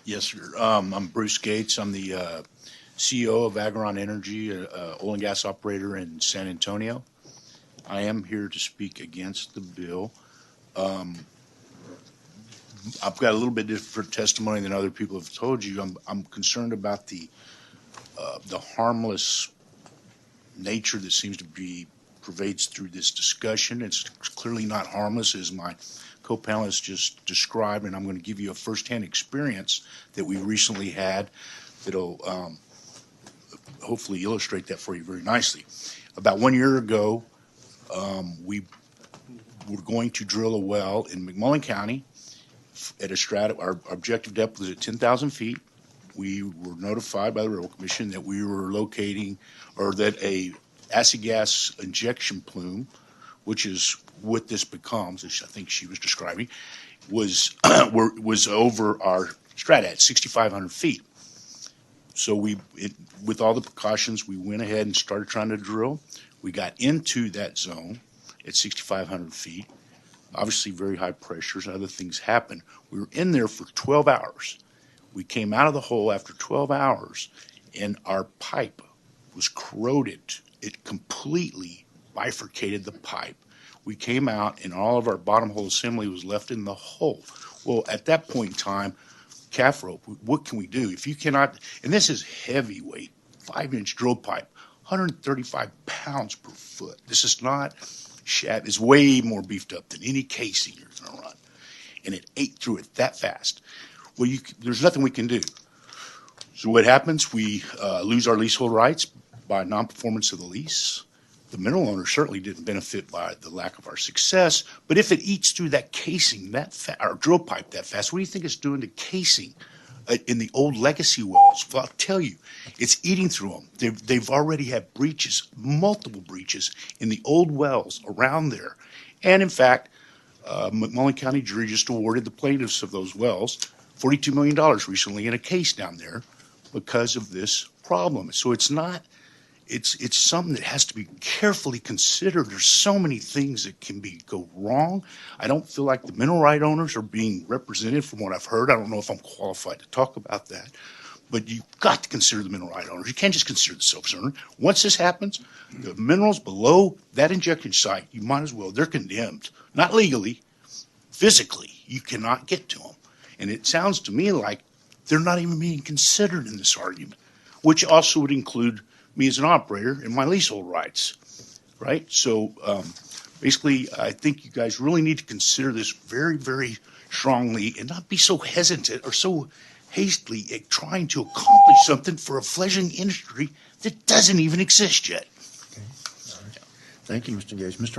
Yes, sir. I'm Bruce Gates. I'm the CEO of Agron Energy, oil and gas operator in San Antonio. I am here to speak against the bill. I've got a little bit different testimony than other people have told you. I'm concerned about the harmless nature that seems to be pervades through this discussion. It's clearly not harmless, as my co-panelists just described, and I'm going to give you a firsthand experience that we recently had that'll hopefully illustrate that for you very nicely. About 1 year ago, we were going to drill a well in McMullen County at a strata. Our objective depth was at 10,000 feet. We were notified by the Railroad Commission that we were locating, or that a acid gas injection plume, which is what this becomes, as I think she was describing, was over our strata at 6,500 feet. So with all the precautions, we went ahead and started trying to drill. We got into that zone at 6,500 feet. Obviously, very high pressures and other things happened. We were in there for 12 hours. We came out of the hole after 12 hours, and our pipe was corroded. It completely bifurcated the pipe. We came out, and all of our bottom hole assembly was left in the hole. Well, at that point in time, calf rope, what can we do? If you cannot, and this is heavyweight, 5-inch drill pipe, 135 pounds per foot. This is not shat. It's way more beefed up than any casing you're going to run. And it ate through it that fast. Well, there's nothing we can do. So what happens? We lose our leasehold rights by non-performance of the lease. The mineral owner certainly didn't benefit by the lack of our success, but if it eats through that casing, or drill pipe that fast, what do you think it's doing to casing in the old legacy wells? Well, I'll tell you, it's eating through them. They've already had breaches, multiple breaches in the old wells around there. And in fact, McMullen County jury just awarded the plaintiffs of those wells $42 million recently in a case down there because of this problem. So it's something that has to be carefully considered. There's so many things that can go wrong. I don't feel like the mineral right owners are being represented from what I've heard. I don't know if I'm qualified to talk about that, but you've got to consider the mineral right owners. You can't just consider the surface owner. Once this happens, the minerals below that injection site, you might as well, they're condemned. Not legally, physically, you cannot get to them. And it sounds to me like they're not even being considered in this argument, which also would include me as an operator and my leasehold rights, right? So basically, I think you guys really need to consider this very, very strongly and not be so hesitant or so hastily at trying to accomplish something for a fledgling industry that doesn't even exist yet. Okay. All right. Thank you, Mr. Gage. Mr.